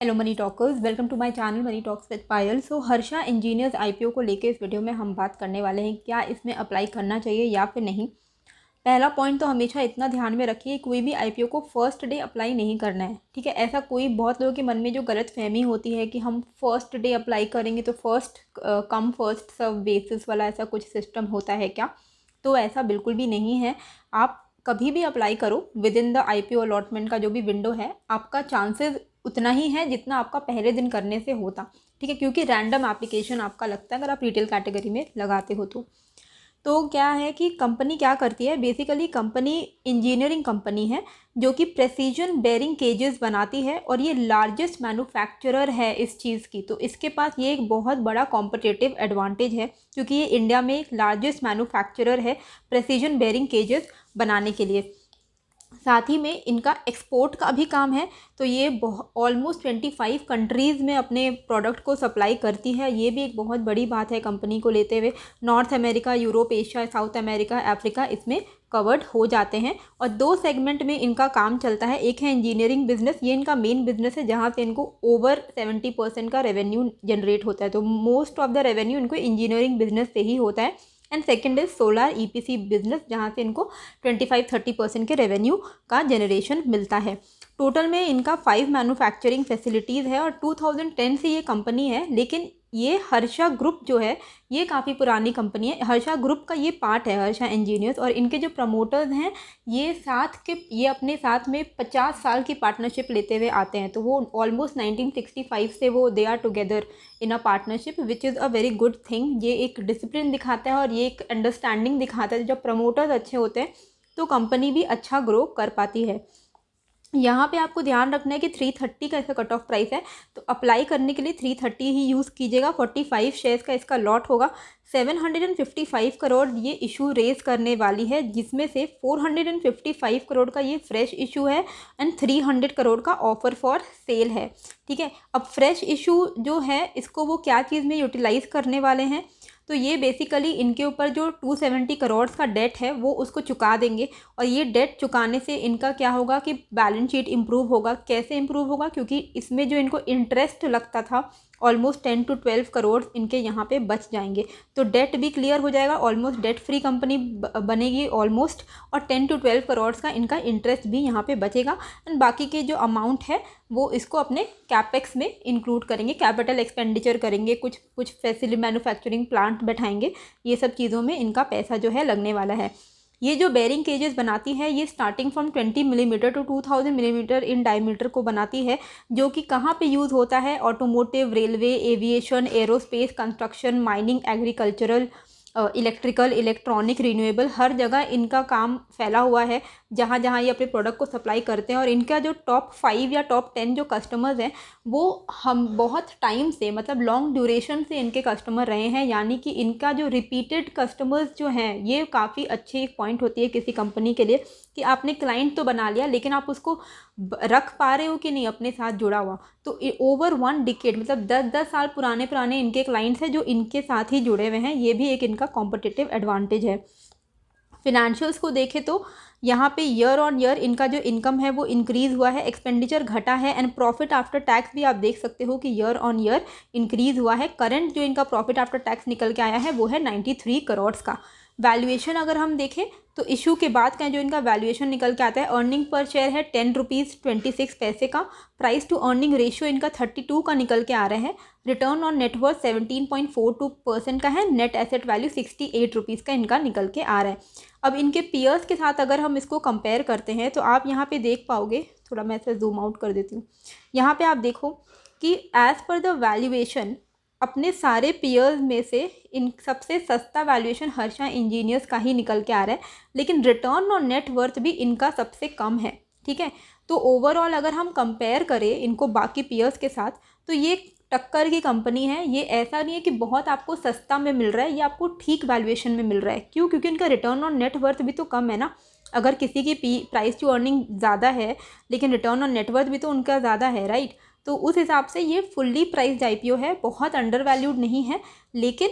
Hello money talkers, welcome to my channel money talks with Payal. So Harsha engineers IPO को लेके इस video में हम बात करने वाले हैं क्या इसमें अप्लाई करना चाहिए या फिर नहीं। पहला पॉइंट तो हमेशा इतना ध्यान में रखिए, कोई भी आईपीओ को फर्स्ट डे अप्लाई नहीं करना है। ठीक है, ऐसा कोई बहुत लोगों के मन में जो गलत फहमी होती है कि हम फर्स्ट डे अप्लाई करेंगे तो first come first serve basis वाला ऐसा कुछ सिस्टम होता है क्या, तो ऐसा बिल्कुल भी नहीं है। आप कभी भी अप्लाई करो with in the IPO allotment का जो भी विंडो है, आपका चांसेस उतना ही है जितना आपका पहले दिन करने से होता। ठीक है, क्योंकि रैंडम एप्लीकेशन आपका लगता है अगर आप रिटेल कैटेगरी में लगाते हो तो क्या है कि कंपनी क्या करती है, बेसिकली कंपनी इंजीनियरिंग कंपनी है जो कि प्रेसिजन बेयरिंग केजेस बनाती है और ये लार्जेस्ट मैन्युफैक्चरर है इस चीज़ की। तो इसके पास ये एक बहुत बड़ा कॉम्पिटिटिव एडवांटेज है क्योंकि ये इंडिया में एक लार्जेस्ट मैन्युफैक्चरर है प्रेसिजन बेयरिंग केजेस बनाने के लिए। साथ ही में इनका एक्सपोर्ट का भी काम है, तो ये ऑलमोस्ट 25 कंट्रीज़ में अपने प्रोडक्ट को सप्लाई करती है। ये भी एक बहुत बड़ी बात है कंपनी को लेते हुए। North America, Europe, Asia, south America, Africa इसमें कवर्ड हो जाते हैं। और दो सेगमेंट में इनका काम चलता है। एक है इंजीनियरिंग बिजनेस, ये इनका मेन बिजनेस है जहाँ से इनको ओवर 70% का रेवेन्यू जनरेट होता है। तो मोस्ट ऑफ द रेवेन्यू इनको इंजीनियरिंग बिजनेस से ही होता है। And second is solar EPC business जहाँ से इनको 25-30% के रेवेन्यू का जनरेशन मिलता है। टोटल में इनका 5 मैन्युफैक्चरिंग फैसिलिटीज़ है और 2010 से ये कंपनी है। लेकिन ये हर्षा ग्रुप जो है ये काफ़ी पुरानी कंपनी है। हर्षा ग्रुप का ये पार्ट है हर्षा इंजीनियर्स, और इनके जो प्रमोटर्स हैं ये अपने साथ में 50 साल की पार्टनरशिप लेते हुए आते हैं। तो वो ऑलमोस्ट 1965 से वो they are together in a partnership which is a very good thing. ये एक डिसिप्लिन दिखाता है और ये एक अंडरस्टैंडिंग दिखाता है। जब प्रमोटर्स अच्छे होते हैं तो कंपनी भी अच्छा ग्रो कर पाती है। यहाँ पे आपको ध्यान रखना है कि 330 का इसका कट ऑफ प्राइस है, तो अप्लाई करने के लिए 330 ही यूज़ कीजिएगा। 45 शेयर्स का इसका लॉट होगा। 755 करोड़ ये इशू रेज करने वाली है, जिसमें से 455 करोड़ का ये फ्रेश इशू है एंड 300 करोड़ का ऑफर फॉर सेल है। ठीक है, अब फ्रेश इशू जो है इसको वो क्या चीज़ में यूटिलाइज़ करने वाले हैं, तो ये बेसिकली इनके ऊपर जो 270 करोड़ का डेट है वो उसको चुका देंगे। और ये डेट चुकाने से इनका क्या होगा कि बैलेंस शीट इंप्रूव होगा। कैसे इंप्रूव होगा, क्योंकि इसमें जो इनको इंटरेस्ट लगता था ऑलमोस्ट 10 to 12 करोड़ इनके यहाँ पे बच जाएंगे। तो डेट भी क्लियर हो जाएगा, ऑलमोस्ट डेट फ्री कंपनी बनेगी ऑलमोस्ट। और 10 to 12 करोड़ का इनका इंटरेस्ट भी यहाँ पे बचेगा। एंड बाकी के जो अमाउंट है वो इसको अपने कैपेक्स में इंक्लूड करेंगे, कैपिटल एक्सपेंडिचर करेंगे, कुछ फैसिलिटी मैन्युफैक्चरिंग प्लांट बैठाएंगे। ये सब चीज़ों में इनका पैसा जो है लगने वाला है। ये जो बेयरिंग केजेस बनाती है ये starting from 20 millimetre to 2000 millimetre in diameter को बनाती है, जो कि कहाँ पे यूज़ होता है, automotive, railway, aviation, aerospace, construction, mining, agricultural, electrical, electronic, renewable, हर जगह इनका काम फैला हुआ है जहाँ जहाँ ये अपने प्रोडक्ट को सप्लाई करते हैं। और इनका जो टॉप 5 या टॉप 10 जो कस्टमर्स हैं वो हम बहुत टाइम से, मतलब लॉन्ग ड्यूरेशन से इनके कस्टमर रहे हैं। यानी कि इनका जो रिपीटेड कस्टमर्स जो हैं ये काफ़ी अच्छी एक पॉइंट होती है किसी कंपनी के लिए, कि आपने क्लाइंट तो बना लिया लेकिन आप उसको रख पा रहे हो कि नहीं अपने साथ जुड़ा हुआ। तो ओवर 1 डिकेड, मतलब 10-10 साल पुराने इनके क्लाइंट्स हैं जो इनके साथ ही जुड़े हुए हैं। ये भी एक इनका कॉम्पिटिटिव एडवांटेज है। फिनेंशियल्स को देखें तो यहाँ पे ईयर ऑन ईयर इनका जो इनकम है वो इंक्रीज़ हुआ है, एक्सपेंडिचर घटा है, एंड प्रॉफिट आफ्टर टैक्स भी आप देख सकते हो कि ईयर ऑन ईयर इंक्रीज़ हुआ है। करंट जो इनका प्रॉफिट आफ्टर टैक्स निकल के आया है वो है 93 करोड़ का। वैल्यूएशन अगर हम देखें तो इशू के बाद का जो इनका वैल्यूएशन निकल के आता है, अर्निंग पर शेयर है 10 रुपीज़ 26 पैसे का। प्राइस टू अर्निंग रेशियो इनका 32 का निकल के आ रहा है। रिटर्न ऑन नेटवर्थ 17.42% का है। नेट एसेट वैल्यू 68 रुपीज़ का इनका निकल के आ रहा है। अब इनके पीयर्स के साथ अगर हम इसको कंपेयर करते हैं तो आप यहाँ पे देख पाओगे, थोड़ा मैं इसे जूम आउट कर देती हूँ। यहाँ पे आप देखो कि एज़ पर द वैल्यूएशन अपने सारे पीयर्स में से इन सबसे सस्ता वैल्यूएशन हर्षा इंजीनियर्स का ही निकल के आ रहा है, लेकिन रिटर्न ऑन नेट वर्थ भी इनका सबसे कम है। ठीक है, तो ओवरऑल अगर हम कंपेयर करें इनको बाकी पीयर्स के साथ तो ये टक्कर की कंपनी है। ये ऐसा नहीं है कि बहुत आपको सस्ता में मिल रहा है, ये आपको ठीक वैल्यूएशन में मिल रहा है। क्यों? क्योंकि इनका रिटर्न ऑन नेट वर्थ भी तो कम है ना। अगर किसी की प्राइस टू अर्निंग ज़्यादा है लेकिन रिटर्न ऑन नेट वर्थ भी तो उनका ज़्यादा है, राइट। तो उस हिसाब से ये फुल्ली प्राइस्ड आईपीओ है, बहुत अंडर वैल्यूड नहीं है। लेकिन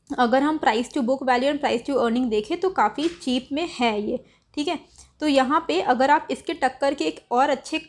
अगर हम price to book value and price to earning देखें तो काफ़ी चीप में है ये। ठीक है, तो यहाँ पे अगर आप इसके टक्कर के एक और अच्छी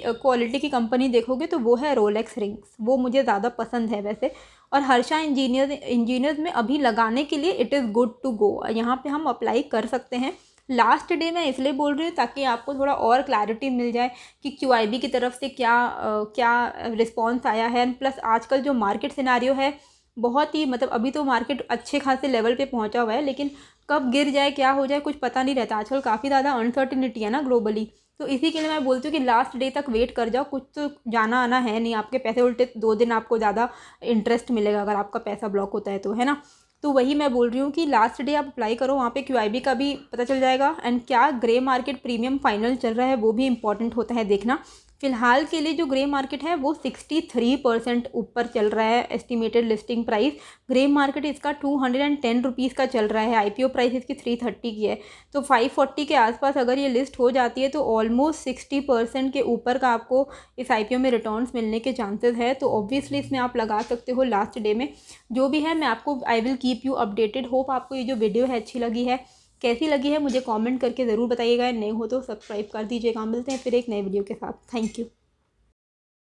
क्वालिटी की कंपनी देखोगे तो वो है रोलेक्स रिंग्स, वो मुझे ज़्यादा पसंद है वैसे। और हर्षा इंजीनियर्स में अभी लगाने के लिए it is good to go, यहाँ पे हम अप्लाई कर सकते हैं। लास्ट डे मैं इसलिए बोल रही हूँ ताकि आपको थोड़ा और क्लैरिटी मिल जाए कि QIB की तरफ से क्या रिस्पॉन्स आया है। प्लस आजकल जो मार्केट सिनारियो है बहुत ही, मतलब अभी तो मार्केट अच्छे खासे लेवल पे पहुंचा हुआ है, लेकिन कब गिर जाए क्या हो जाए कुछ पता नहीं रहता। आजकल काफ़ी ज़्यादा अनसर्टिनिटी है ना ग्लोबली, तो इसी के लिए मैं बोलती हूँ कि लास्ट डे तक वेट कर जाओ, कुछ तो जाना आना है नहीं, आपके पैसे उल्टे 2 दिन आपको ज़्यादा इंटरेस्ट मिलेगा अगर आपका पैसा ब्लॉक होता है तो, है ना। तो वही मैं बोल रही हूँ कि लास्ट डे आप अप्लाई करो, वहाँ पे QIB का भी पता चल जाएगा। एंड क्या ग्रे मार्केट प्रीमियम फाइनल चल रहा है वो भी इंपॉर्टेंट होता है देखना। फ़िलहाल के लिए जो ग्रे मार्केट है वो 63% ऊपर चल रहा है estimated listing price. Grey market इसका 210 रुपीज़ का चल रहा है, IPO प्राइस इसकी 330 की है। तो 540 के आसपास अगर ये लिस्ट हो जाती है तो ऑलमोस्ट 60% के ऊपर का आपको इस IPO में रिटर्न्स मिलने के चांसेस है। तो ऑब्वियसली इसमें आप लगा सकते हो लास्ट डे में। जो भी है मैं आपको I will keep you updated. Hope आपको ये जो वीडियो है अच्छी लगी है, कैसी लगी है मुझे कमेंट करके ज़रूर बताइएगा। नए हो तो सब्सक्राइब कर दीजिएगा। मिलते हैं फिर एक नए वीडियो के साथ। Thank you.